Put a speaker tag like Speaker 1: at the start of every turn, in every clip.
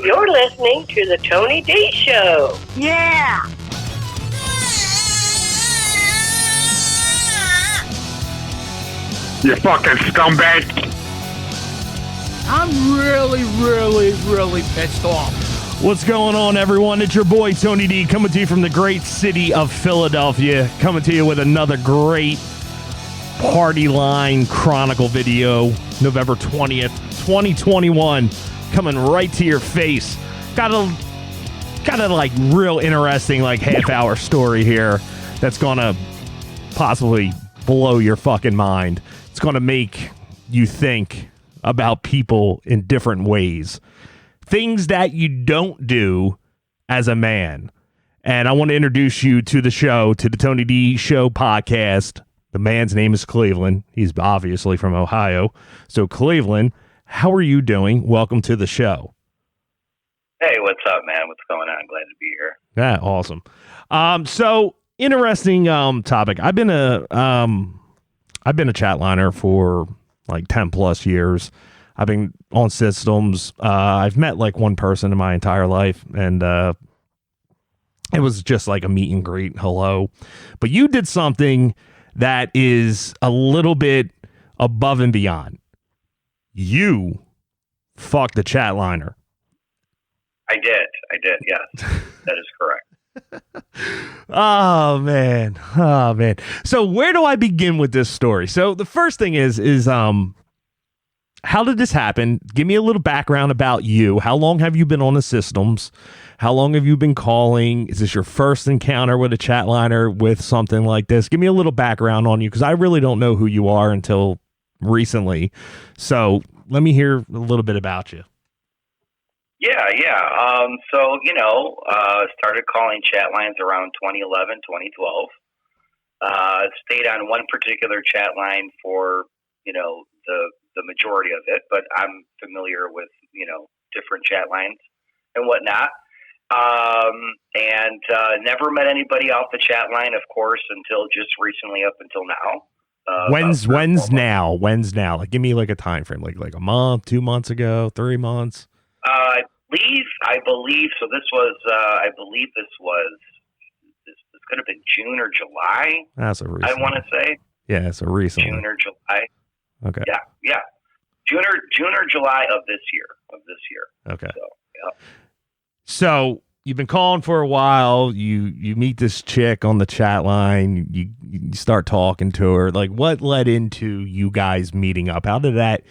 Speaker 1: You're listening to The Tony D Show.
Speaker 2: Yeah!
Speaker 3: You fucking scumbag.
Speaker 4: I'm really pissed off.
Speaker 5: What's going on, everyone? It's your boy, Tony D, coming to you from the great city of Philadelphia, coming to you with another great Party Line Chronicle video, November 20th, 2021, coming right to your face. Got a like real interesting like half-hour story here that's gonna possibly blow your fucking mind. It's gonna make you think about people in different ways. Things that you don't do as a man. And I want to introduce you to the show, to the Tony D Show podcast. The man's name is Cleveland. He's obviously from Ohio. So, Cleveland, how are you doing? Welcome to the show.
Speaker 6: Hey, what's up, man? What's going on? Glad to be here.
Speaker 5: Yeah, awesome. So, interesting topic. I've been a chatliner for like 10 plus years. I've been on systems. I've met like one person in my entire life, and it was just like a meet and greet. Hello. But you did something that is a little bit above and beyond. You fucked a chatliner.
Speaker 6: I did, yes. That is correct.
Speaker 5: Oh man. So where do I begin with this story? So the first thing is how did this happen? Give me a little background about you. How long have you been on the systems? How long have you been calling? Is this your first encounter with a chatliner with something like this? Give me a little background on you, because I really don't know who you are until recently. So let me hear a little bit about you.
Speaker 6: Yeah. So, started calling chat lines around 2011, 2012. Stayed on one particular chat line for, the majority of it, but I'm familiar with, different chat lines and whatnot. And never met anybody off the chat line, of course, until just recently up until now.
Speaker 5: When's now? Like, give me like a time frame, like a month, 2 months ago, 3 months.
Speaker 6: I believe. So this was, this could have been June or July.
Speaker 5: That's a recent.
Speaker 6: I want to say.
Speaker 5: Yeah, it's a recent.
Speaker 6: June or July.
Speaker 5: Okay.
Speaker 6: Yeah. June or July of this year.
Speaker 5: Okay.
Speaker 6: So, yeah.
Speaker 5: So you've been calling for a while. You meet this chick on the chat line. You start talking to her. Like, what led into you guys meeting up? How did that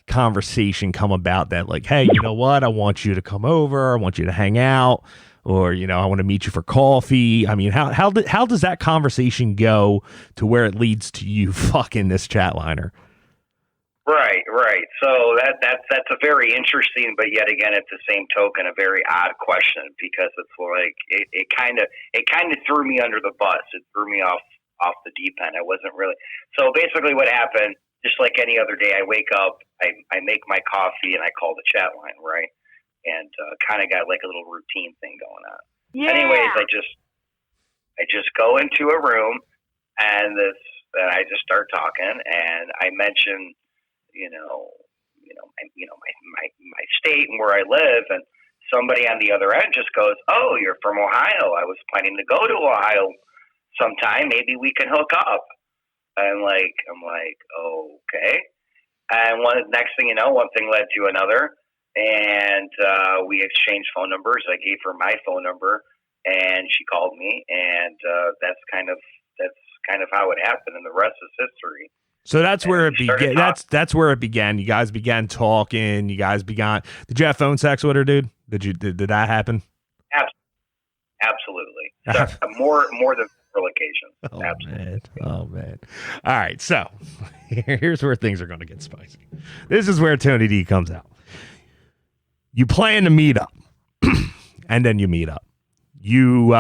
Speaker 5: conversation come about? That like, hey, you know what? I want you to come over. I want you to hang out, or I want to meet you for coffee. I mean, how does that conversation go to where it leads to you fucking this chatliner?
Speaker 6: Right. So that's a very interesting, but yet again, at the same token, a very odd question, because it's like it kind of threw me under the bus. It threw me off the deep end. I wasn't really. So basically, what happened? Just like any other day, I wake up, I make my coffee, and I call the chat line, right? And kind of got like a little routine thing going on.
Speaker 2: Yeah.
Speaker 6: Anyways, I just go into a room, and I just start talking, and I mention, my state and where I live, and somebody on the other end just goes, "Oh, you're from Ohio. I was planning to go to Ohio sometime. Maybe we can hook up." I'm like, okay. And next thing you know, one thing led to another, and we exchanged phone numbers. I gave her my phone number, and she called me, and that's kind of how it happened, and the rest is history.
Speaker 5: So that's where it began. That's where it began. You guys began talking. Did you have phone sex with her, dude? Did that happen?
Speaker 6: Absolutely. So, more than several occasions. Absolutely.
Speaker 5: Man. All right. So here's where things are going to get spicy. This is where Tony D comes out. You plan to meet up, and then you meet up. You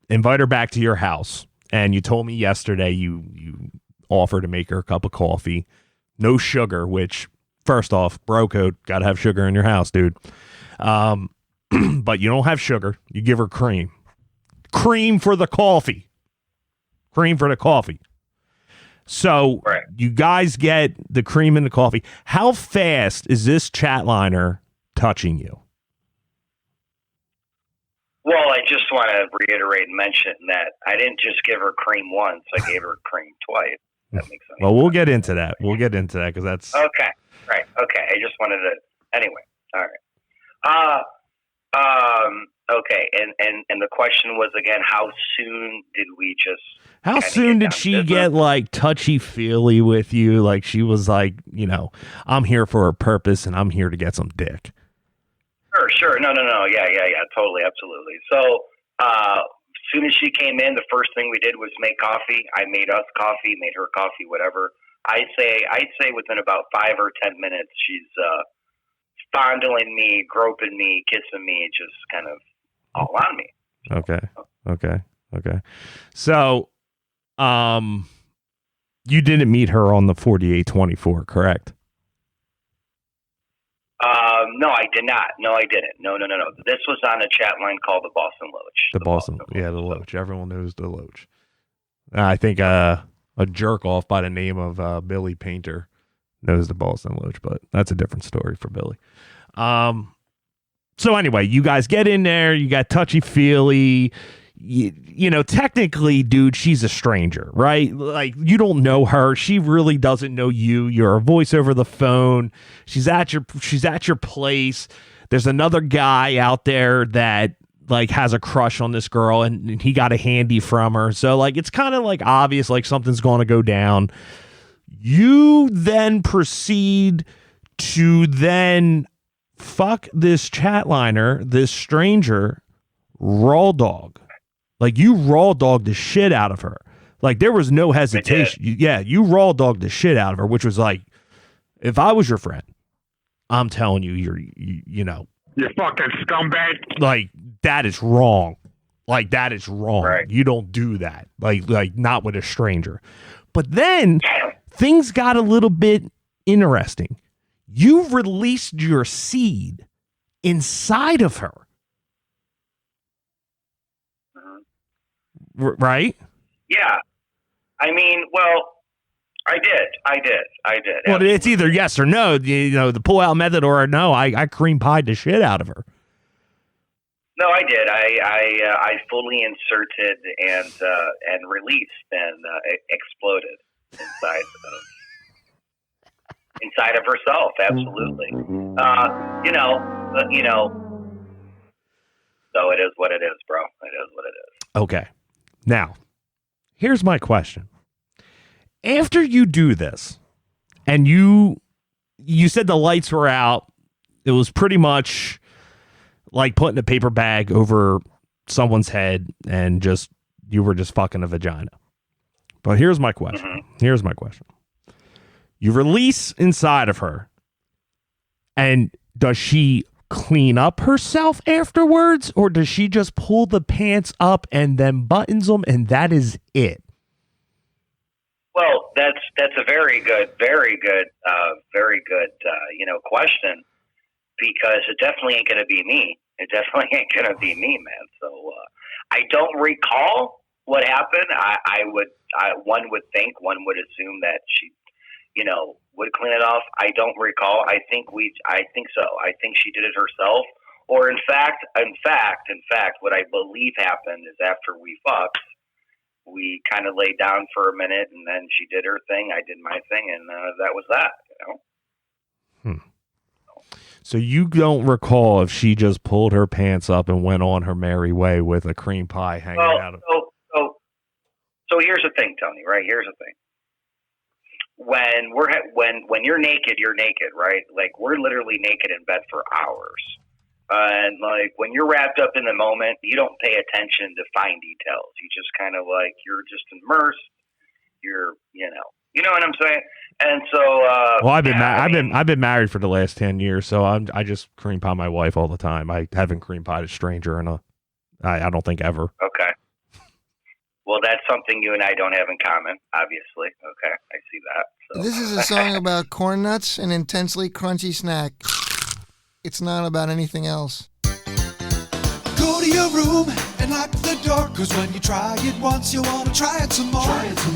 Speaker 5: invite her back to your house, and you told me yesterday you offer to make her a cup of coffee, no sugar, which, first off, bro code, gotta have sugar in your house, dude. But you don't have sugar. You give her cream for the coffee. So
Speaker 6: right.
Speaker 5: You guys get the cream in the coffee. How fast is this chatliner touching you?
Speaker 6: Well, I just want to reiterate and mention that I didn't just give her cream once. I gave her cream twice. That makes sense.
Speaker 5: Well, we'll get into that. We'll get into that because that's...
Speaker 6: Okay. Right. Okay. I just wanted to... Anyway. All right. Okay. And the question was, again, how soon did we just...
Speaker 5: How soon did she get, like, touchy-feely with you? Like, she was like, you know, I'm here for a purpose and I'm here to get some dick.
Speaker 6: Sure. No. Yeah. Totally. Absolutely. So, as soon as she came in, the first thing we did was make coffee. I made us coffee, made her coffee, whatever. I'd say within about 5 or 10 minutes, she's fondling me, groping me, kissing me, just kind of all on me.
Speaker 5: Okay. So, you didn't meet her on the 4824, correct?
Speaker 6: No, I did not. No, I didn't. No. This was on a chat line called the Boston Loach.
Speaker 5: The Loach. Everyone knows the Loach. I think a jerk off by the name of Billy Painter knows the Boston Loach, but that's a different story for Billy. So anyway, you guys get in there. You got touchy-feely. You know, technically, dude, she's a stranger, right? Like, you don't know her. She really doesn't know you. You're a voice over the phone. She's at your place. There's another guy out there that, like, has a crush on this girl, and he got a handy from her. So, like, it's kind of, like, obvious, like, something's going to go down. You then proceed to then fuck this chatliner, this stranger, raw dog. Like, you raw dogged the shit out of her. Like, there was no hesitation. You raw dogged the shit out of her, which was like, if I was your friend, I'm telling you, you know.
Speaker 4: You fucking scumbag.
Speaker 5: Like, that is wrong. Like, that is wrong.
Speaker 6: Right.
Speaker 5: You don't do that. Like not with a stranger. But then things got a little bit interesting. You released your seed inside of her. Right?
Speaker 6: Yeah. I mean, well, I did.
Speaker 5: Well, it's either yes or no, you know, the pull-out method, or no, I cream pied the shit out of her.
Speaker 6: No, I did. I fully inserted and released and exploded inside of herself. Absolutely. You know. So it is what it is, bro. It is what it is.
Speaker 5: Okay. Now, here's my question. After you do this, and you said the lights were out, it was pretty much like putting a paper bag over someone's head and you were just fucking a vagina. But here's my question. You release inside of her, and does she clean up herself afterwards, or does she just pull the pants up and then buttons them and that is it?
Speaker 6: Well, that's a very good question, because it definitely ain't gonna be me. Man. So I don't recall what happened. One would assume that she, would clean it off. I don't recall. I think so. I think she did it herself. Or in fact, what I believe happened is after we fucked, we kind of laid down for a minute, and then she did her thing, I did my thing, and that was that.
Speaker 5: So you don't recall if she just pulled her pants up and went on her merry way with a cream pie hanging out of.
Speaker 6: So here's the thing, Tony. Right? Here's the thing. When you're naked, right? Like, we're literally naked in bed for hours. And like, when you're wrapped up in the moment, you don't pay attention to fine details. You just kind of like, you're just immersed. You're, you know what I'm saying? And so,
Speaker 5: well, I've been married for the last 10 years, so I just cream pie my wife all the time. I haven't cream pied a stranger I don't think ever.
Speaker 6: Okay. Well, that's something you and I don't have in common, obviously. Okay, I see that. So.
Speaker 2: This is a song about corn nuts, an intensely crunchy snack. It's not about anything else.
Speaker 3: Go to your room and lock the door, 'cause when you try it once, you want to try it some more.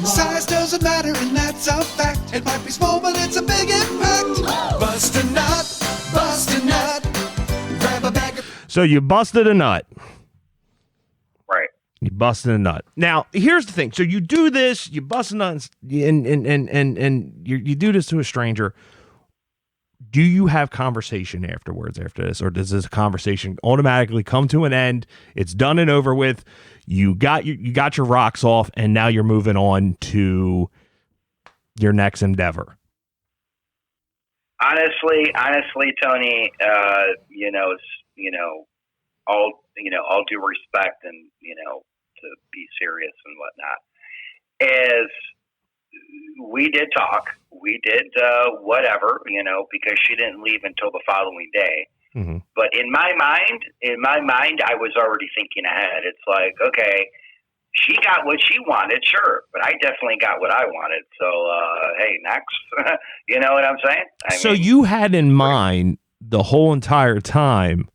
Speaker 3: Size doesn't matter, and that's a fact. It might be small, but it's a big impact. Bust a nut. Grab a bag of...
Speaker 5: So you busted a nut. You busted a nut. Now, here's the thing. So you do this, you bust a nut, and you do this to a stranger. Do you have conversation afterwards after this, or does this conversation automatically come to an end? It's done and over with. You got your rocks off, and now you're moving on to your next endeavor.
Speaker 6: Honestly, Tony, all due respect and to be serious and whatnot, is we did talk. We did whatever, because she didn't leave until the following day.
Speaker 5: Mm-hmm.
Speaker 6: But in my mind, I was already thinking ahead. It's like, okay, she got what she wanted, sure, but I definitely got what I wanted. So, hey, next, you know what I'm saying?
Speaker 5: You had in mind the whole entire time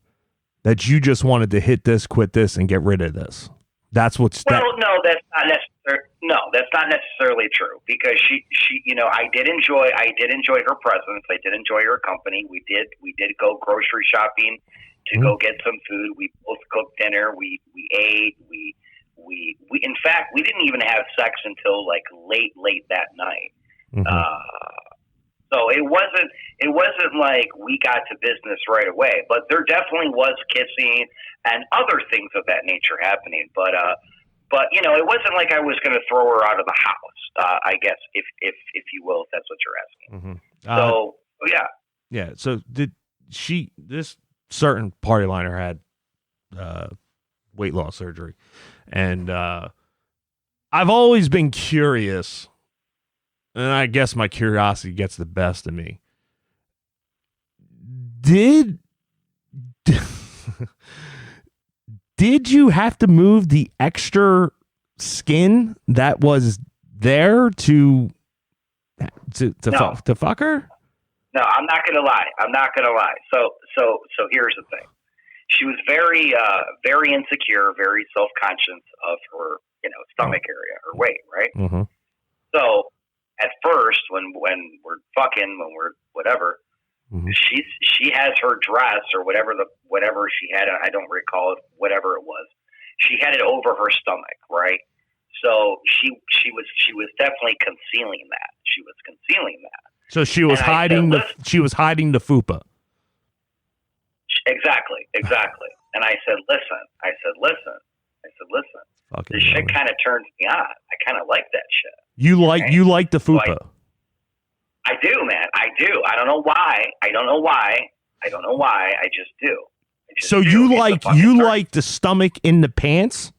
Speaker 5: that you just wanted to hit this, quit this, and get rid of this. That's what's.
Speaker 6: No, that's not necessarily. No, that's not necessarily true, because she, I did enjoy her presence. I did enjoy her company. We did go grocery shopping to go get some food. We both cooked dinner. We ate. We in fact, we didn't even have sex until like late that night.
Speaker 5: Mm-hmm.
Speaker 6: So it wasn't like we got to business right away, but there definitely was kissing and other things of that nature happening. But it wasn't like I was going to throw her out of the house. I guess if you will, if that's what you're asking.
Speaker 5: Mm-hmm.
Speaker 6: So yeah.
Speaker 5: Yeah. So did this certain party liner had weight loss surgery, and I've always been curious. And I guess my curiosity gets the best of me. Did you have to move the extra skin that was there to fuck her?
Speaker 6: No, I'm not gonna lie. So here's the thing. She was very very insecure, very self-conscious of her stomach area, her weight, right?
Speaker 5: Mm-hmm.
Speaker 6: So at first, when we're fucking, when we're whatever,
Speaker 5: mm-hmm.
Speaker 6: she has her dress or whatever she had. I don't recall whatever it was. She had it over her stomach, right? So she was definitely concealing that. She was concealing that.
Speaker 5: So she was hiding the fupa.
Speaker 6: Exactly. And I said, listen.
Speaker 5: Fucking
Speaker 6: this shit kind of turns me on. I kind of like that shit.
Speaker 5: You like the fupa?
Speaker 6: So I do, man. I do. I don't know why. I just do.
Speaker 5: So you like the stomach in the pants?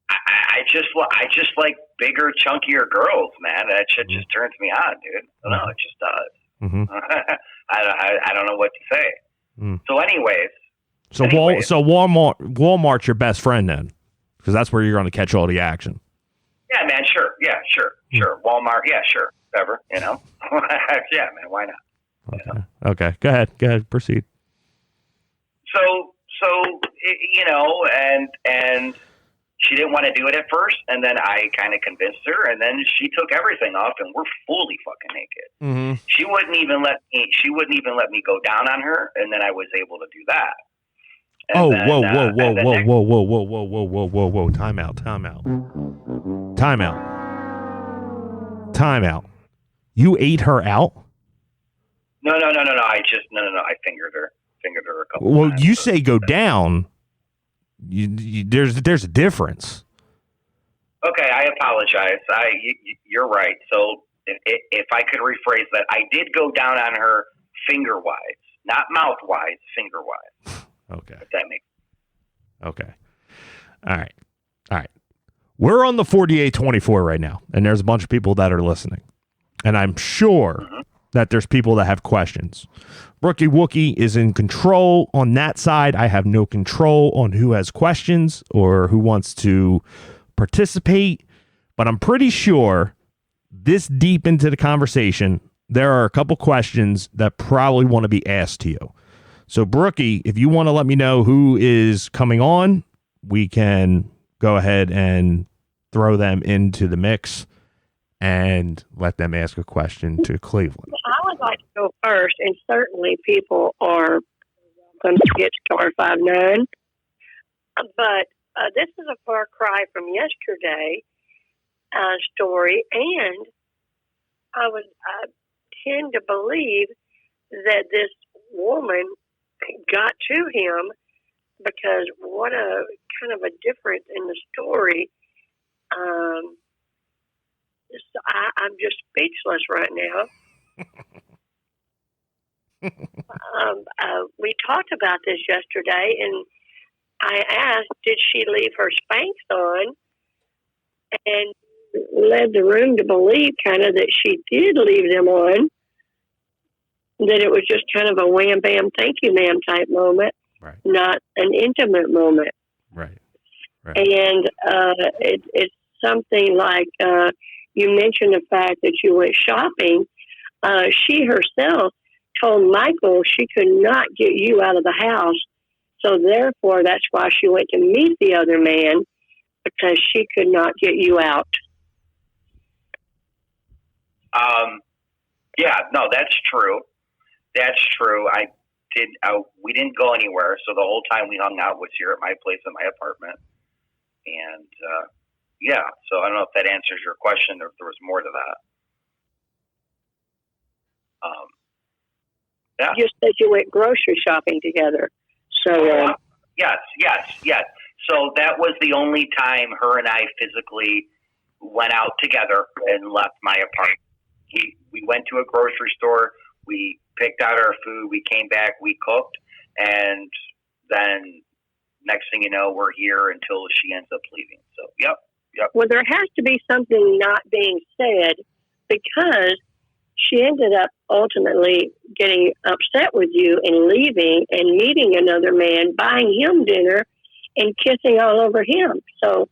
Speaker 6: I just like bigger, chunkier girls, man. That shit just turns me on, dude. I don't know. It just does.
Speaker 5: Mm-hmm.
Speaker 6: I don't know what to say.
Speaker 5: Mm.
Speaker 6: So anyways.
Speaker 5: Walmart's your best friend then, because that's where you're going to catch all the action.
Speaker 6: Yeah, man. Sure. Yeah, sure. Walmart. Yeah, sure. Whatever. Yeah, man. Why not?
Speaker 5: Okay. Go ahead. Proceed.
Speaker 6: So and she didn't want to do it at first, and then I kind of convinced her, and then she took everything off, and we're fully fucking naked.
Speaker 5: Mm-hmm.
Speaker 6: She wouldn't even let me go down on her, and then I was able to do that.
Speaker 5: And whoa. Time out. You ate her out?
Speaker 6: No. I fingered her a couple times.
Speaker 5: Well, you say go down. There's a difference.
Speaker 6: Okay, I apologize. You're right. So if I could rephrase that, I did go down on her finger-wise, not mouth-wise, finger-wise.
Speaker 5: Okay.
Speaker 6: If that makes sense.
Speaker 5: Okay. All right. We're on the 4824 right now, and there's a bunch of people that are listening. And I'm sure that there's people that have questions. Rookie Wookie is in control on that side. I have no control on who has questions or who wants to participate, but I'm pretty sure this deep into the conversation, there are a couple questions that probably want to be asked to you. So, Brookie, if you want to let me know who is coming on, we can go ahead and throw them into the mix and let them ask a question to Cleveland.
Speaker 1: I would like to go first, and certainly people are going to get star 59. But this is a far cry from yesterday story, and I tend to believe that this woman got to him because what a kind of a difference in the story. I'm just speechless right now. We talked about this yesterday, and I asked, did she leave her Spanx on? And led the room to believe kind of that she did leave them on, that it was just kind of a wham, bam, thank you, ma'am type moment,
Speaker 5: right.
Speaker 1: Not an intimate moment.
Speaker 5: Right.
Speaker 1: And it's something like you mentioned the fact that you went shopping. She herself told Michael she could not get you out of the house. So therefore, that's why she went to meet the other man, because she could not get you out.
Speaker 6: Yeah, no, that's true. That's true. We didn't go anywhere, so the whole time we hung out was here at my place in my apartment. And yeah, so I don't know if that answers your question or if there was more to that. Yeah.
Speaker 1: You said you went grocery shopping together. So
Speaker 6: yes. So that was the only time her and I physically went out together and left my apartment. We went to a grocery store. We picked out our food. We came back. We cooked, and then next thing you know, we're here until she ends up leaving. So, yep.
Speaker 1: Well, there has to be something not being said, because she ended up ultimately getting upset with you and leaving and meeting another man, buying him dinner, and kissing all over him. So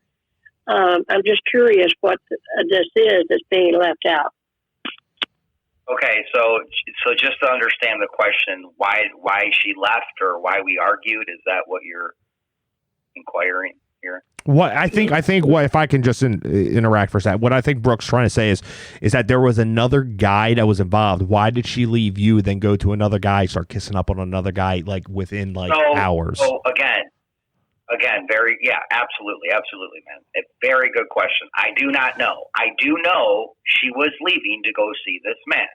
Speaker 1: I'm just curious what this is that's being left out.
Speaker 6: Okay, so just to understand the question, why she left or why we argued, is that what you're inquiring here?
Speaker 5: What I think what, if I can just interact for a second, what I think Brooke's trying to say is that there was another guy that was involved. Why did she leave you, then go to another guy, start kissing up on another guy within hours?
Speaker 6: So again, absolutely, man. A very good question. I do not know. I do know she was leaving to go see this man.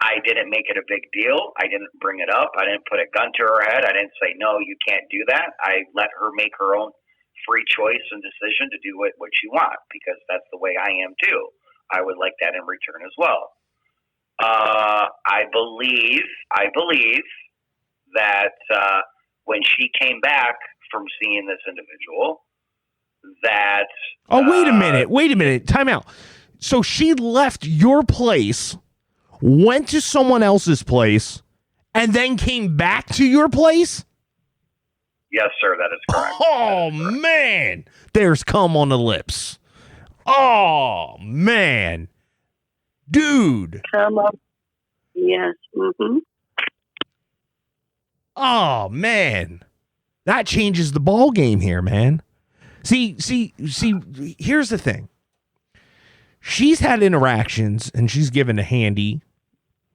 Speaker 6: I didn't make it a big deal. I didn't bring it up. I didn't put a gun to her head. I didn't say, no, you can't do that. I let her make her own free choice and decision to do what she wants, because that's the way I am too. I would like that in return as well. I believe that when she came back from seeing this individual, that...
Speaker 5: Oh, wait a minute. Time out. So she left your place, went to someone else's place, and then came back to your place?
Speaker 6: Yes, sir, that is correct.
Speaker 5: Oh, man. There's cum on the lips. Oh, man. Dude.
Speaker 1: Come on. Yes. Mm-hmm.
Speaker 5: Oh, man. That changes the ball game here, man. See, here's the thing. She's had interactions, and she's given a handy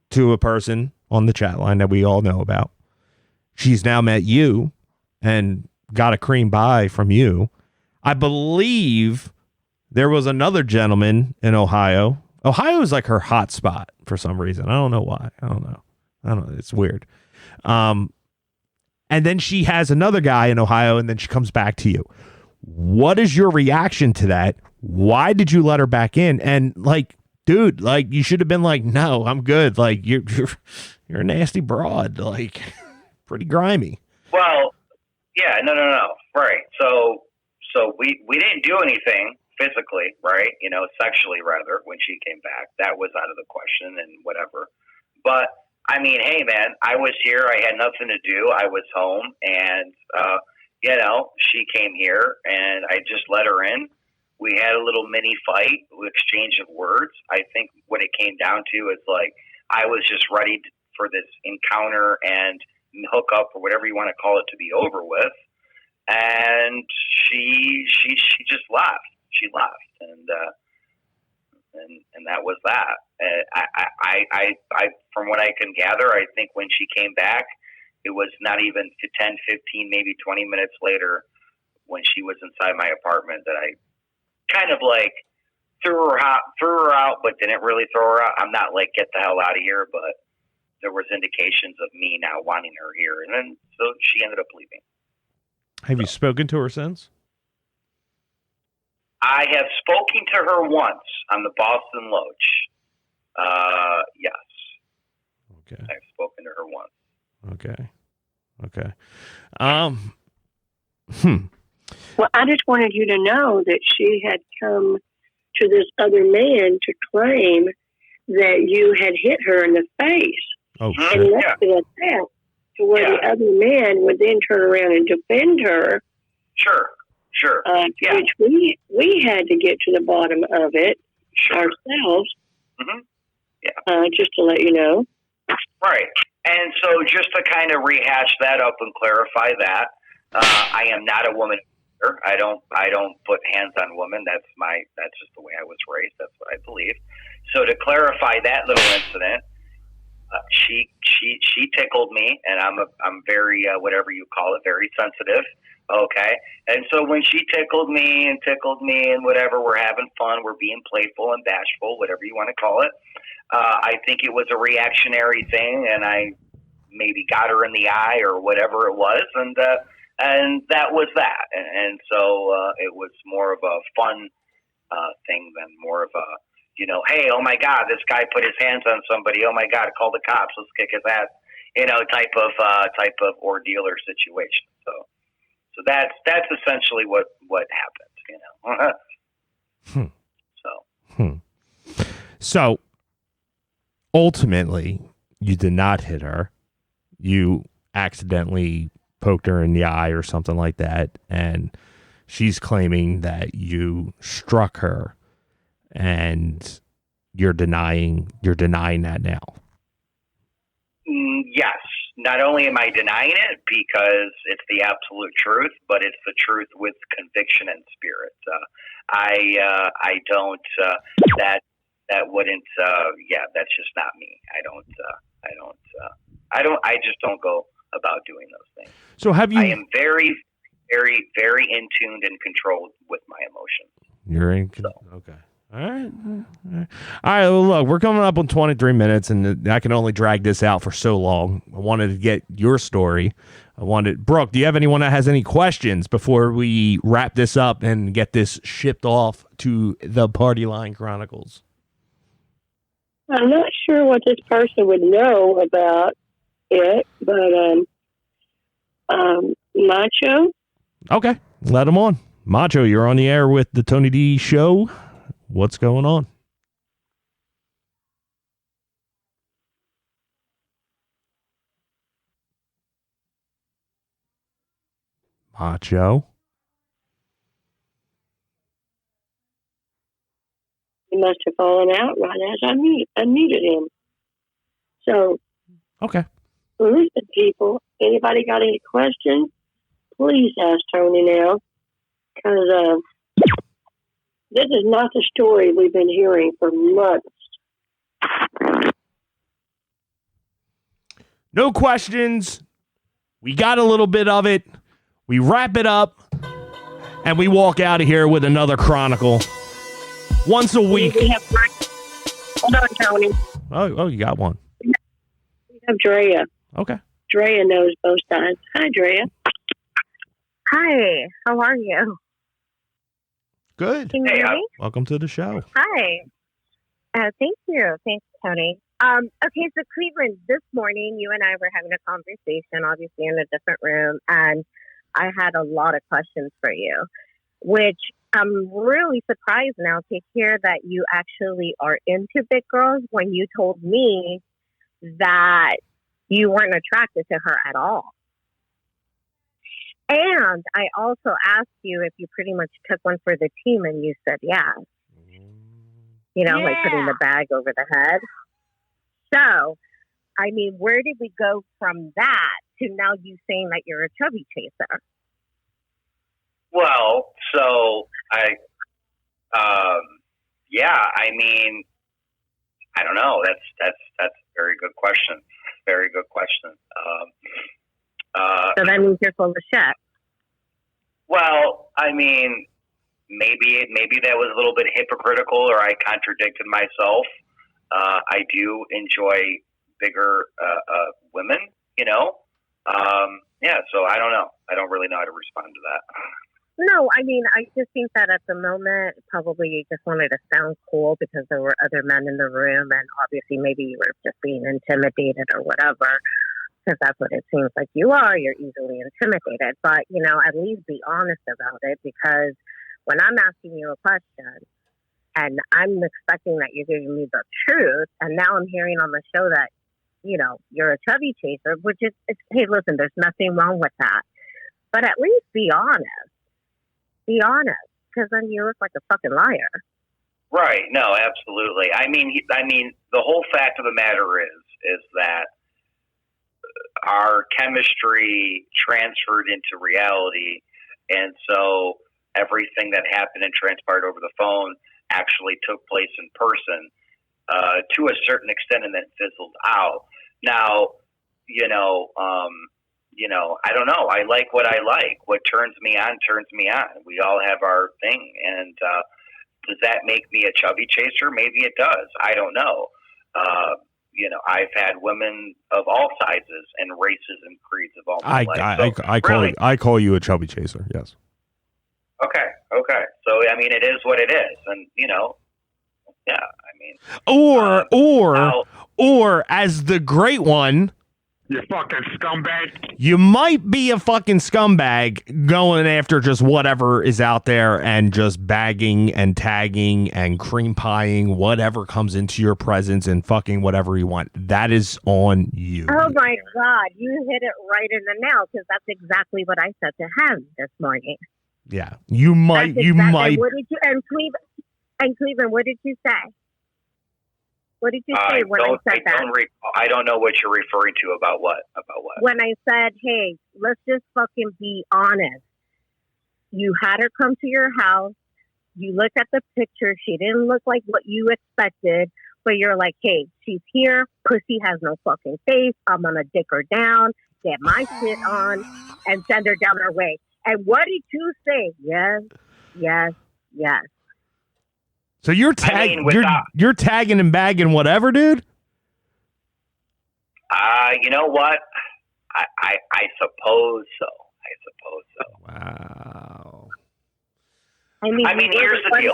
Speaker 5: to a person on the chat line that we all know about. She's now met you and got a cream pie from you. I believe there was another gentleman in Ohio. Ohio is like her hot spot for some reason. I don't know why. I don't know. It's weird. And then she has another guy in Ohio, and then she comes back to you. What is your reaction to that? Why did you let her back in? And dude, you should have been like, no, I'm good. You're a nasty broad, pretty grimy.
Speaker 6: Well, yeah, no. Right. So we didn't do anything physically, right? Sexually rather, when she came back. That was out of the question and whatever. But I mean, hey man, I was here. I had nothing to do. I was home, and she came here, and I just let her in. We had a little mini fight, exchange of words. I think what it came down to is I was just ready for this encounter and hook up, or whatever you want to call it, to be over with. And she just left. She left, and that was that. I from what I can gather, I think when she came back, it was not even 10, 15, maybe 20 minutes later when she was inside my apartment that I kind of like threw her out, but didn't really throw her out. I'm not like get the hell out of here, but there was indications of me not wanting her here, and then so she ended up leaving.
Speaker 5: Have you spoken to her since?
Speaker 6: I have spoken to her once on the Boston Loach. Yes.
Speaker 5: Okay.
Speaker 6: I've spoken to her once.
Speaker 5: Okay.
Speaker 1: Well, I just wanted you to know that she had come to this other man to claim that you had hit her in the face.
Speaker 5: Oh,
Speaker 1: and
Speaker 5: shit.
Speaker 1: left it at that, to where the other man would then turn around and defend her.
Speaker 6: Sure.
Speaker 1: Which we had to get to the bottom of it ourselves.
Speaker 6: Mm-hmm.
Speaker 1: Just to let you know.
Speaker 6: Right. And so just to kind of rehash that up and clarify that, I am not a woman. I don't put hands on women. That's just the way I was raised. That's what I believe. So to clarify that little incident, she tickled me, and I'm very whatever you call it, very sensitive. Okay. And so when she tickled me and whatever, we're having fun, we're being playful and bashful, whatever you want to call it. I think it was a reactionary thing, and I maybe got her in the eye or whatever it was, and that was that. And so it was more of a fun thing than more of a, hey, oh my God, this guy put his hands on somebody. Oh my God, call the cops. Let's kick his ass. Type of ordeal or situation. So that's essentially what happened.
Speaker 5: So ultimately, you did not hit her. You accidentally poked her in the eye or something like that, and she's claiming that you struck her, and you're denying that now.
Speaker 6: Yes. Not only am I denying it because it's the absolute truth, but it's the truth with conviction and spirit. I don't. That wouldn't. That's just not me. I just don't go about doing those things.
Speaker 5: So have you?
Speaker 6: I am very, very, very in tuned and controlled with my emotions.
Speaker 5: You're in. Okay. All right. Well, look, we're coming up on 23 minutes, and I can only drag this out for so long. I wanted to get your story. Brooke, do you have anyone that has any questions before we wrap this up and get this shipped off to the Party Line Chronicles?
Speaker 1: I'm not sure what this person would know about it, but Macho?
Speaker 5: Okay, let him on. Macho, you're on the air with the Tony D Show. What's going on? Macho?
Speaker 1: He must have fallen out right as I unmuted him. So,
Speaker 5: okay.
Speaker 1: Listen, people, anybody got any questions? Please ask Tony now, because this is not the story we've been hearing for months.
Speaker 5: No questions. We got a little bit of it. We wrap it up, and we walk out of here with another Chronicle. Once a week.
Speaker 1: Hold on, Tony.
Speaker 5: Oh, you got one.
Speaker 1: We have Drea.
Speaker 5: Okay.
Speaker 1: Drea knows both sides. Hi, Drea.
Speaker 7: Hi. How are you?
Speaker 5: Good.
Speaker 7: Can you hear me?
Speaker 5: Welcome to the show.
Speaker 7: Hi. Thank you. Thanks, Tony. Okay, so Cleveland, this morning you and I were having a conversation, obviously in a different room, and I had a lot of questions for you, which I'm really surprised now to hear that you actually are into big girls when you told me that you weren't attracted to her at all. And I also asked you if you pretty much took one for the team, and you said yes. Like putting the bag over the head. So, I mean, where did we go from that to now you saying that you're a chubby chaser?
Speaker 6: Well, so I mean, I don't know. That's a very good question. Very good question.
Speaker 7: So that means you're full of shit.
Speaker 6: Well, I mean, maybe that was a little bit hypocritical, or I contradicted myself. I do enjoy bigger women, you know. Yeah, so I don't know. I don't really know how to respond to that.
Speaker 7: No, I mean, I just think that at the moment, probably you just wanted to sound cool because there were other men in the room, and obviously maybe you were just being intimidated or whatever, because that's what it seems like you are. You're easily intimidated. But, you know, at least be honest about it, because when I'm asking you a question and I'm expecting that you're giving me the truth, and now I'm hearing on the show that, you know, you're a chubby chaser, which is, hey, listen, there's nothing wrong with that. But at least be honest. Be honest, because then you look like a fucking liar.
Speaker 6: Right. No, absolutely. I mean, the whole fact of the matter is that our chemistry transferred into reality, and so everything that happened and transpired over the phone actually took place in person to a certain extent, and then fizzled out. Now, I don't know. I like what I like. What turns me on, turns me on. We all have our thing. And does that make me a chubby chaser? Maybe it does. I don't know. I've had women of all sizes and races and creeds of all my life.
Speaker 5: I call you a chubby chaser, yes.
Speaker 6: Okay. So, I mean, it is what it is. And, yeah, I mean.
Speaker 5: Or as the great one,
Speaker 4: You fucking scumbag.
Speaker 5: you might be a fucking scumbag going after just whatever is out there and just bagging and tagging and cream pieing whatever comes into your presence and fucking whatever you want. That is on you.
Speaker 7: Oh my God, you hit it right in the nail, because that's exactly what I said to him this morning.
Speaker 5: Yeah, you might.
Speaker 7: What did you, and Cleveland, what did you say? What did you say when I said that?
Speaker 6: I don't know what you're referring to. About what?
Speaker 7: When I said, hey, let's just fucking be honest. You had her come to your house. You looked at the picture. She didn't look like what you expected. But you're like, hey, she's here. Pussy has no fucking face. I'm going to dick her down, get my shit on, and send her down her way. And what did you say? Yes.
Speaker 5: So you're you're tagging and bagging whatever, dude?
Speaker 6: You know what? I suppose so.
Speaker 5: Wow.
Speaker 7: I mean,
Speaker 6: here's the deal.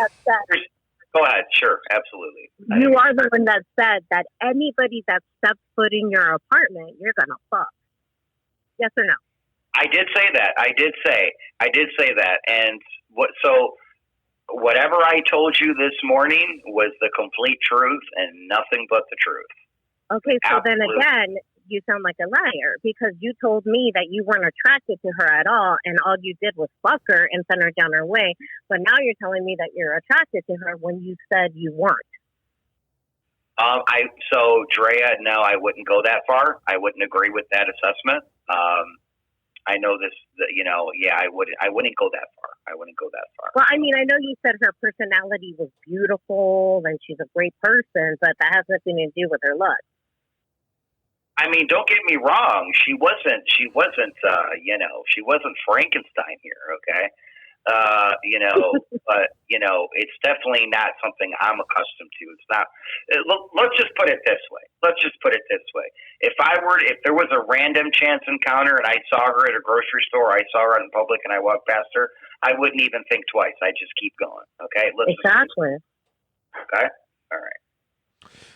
Speaker 6: Go ahead. Sure. Absolutely.
Speaker 7: You are the one that said that anybody that steps foot in your apartment, you're going to fuck. Yes or no?
Speaker 6: I did say that. I did say that. And whatever I told you this morning was the complete truth and nothing but the truth.
Speaker 7: Okay, so
Speaker 6: Absolutely.
Speaker 7: then again, you sound like a liar, because you told me that you weren't attracted to her at all, and all you did was fuck her and send her down her way. But now you're telling me that you're attracted to her when you said you weren't.
Speaker 6: So Drea, no, I wouldn't go that far. I wouldn't agree with that assessment. I know this, I wouldn't go that far.
Speaker 7: Well, I mean, I know you said her personality was beautiful and she's a great person, but that has nothing to do with her looks.
Speaker 6: I mean, don't get me wrong. She wasn't Frankenstein here. Okay. But it's definitely not something I'm accustomed to. It's not. Let's just put it this way. If there was a random chance encounter and I saw her at a grocery store, I saw her out in public, and I walked past her, I wouldn't even think twice. I'd just keep going. Okay.
Speaker 7: Exactly.
Speaker 6: Okay. All right.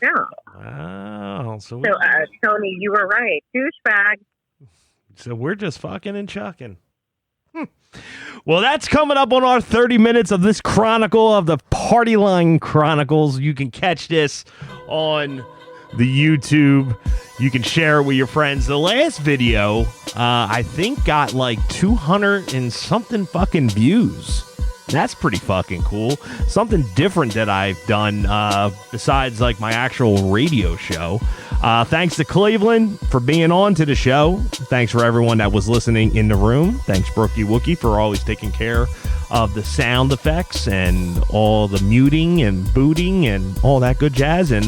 Speaker 7: Yeah.
Speaker 5: Wow. So
Speaker 7: Tony, you were right. Douchebag.
Speaker 5: So we're just fucking and chucking. Well, that's coming up on our 30 minutes of this chronicle of the Party Line Chronicles. You can catch this on the YouTube. You can share it with your friends. The last video, I think, got like 200 and something fucking views. That's pretty fucking cool. Something different that I've done besides like my actual radio show. Thanks to Cleveland for being on to the show. Thanks for everyone that was listening in the room. Thanks, Brookie Wookie, for always taking care of the sound effects and all the muting and booting and all that good jazz. And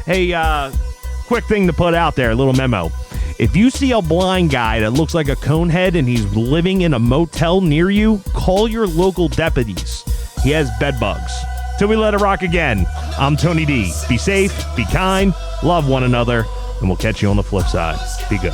Speaker 5: hey, quick thing to put out there, a little memo. If you see a blind guy that looks like a conehead and he's living in a motel near you, call your local deputies. He has bed bugs. Till we let it rock again, I'm Tony D. Be safe, be kind, love one another, and we'll catch you on the flip side. Be good.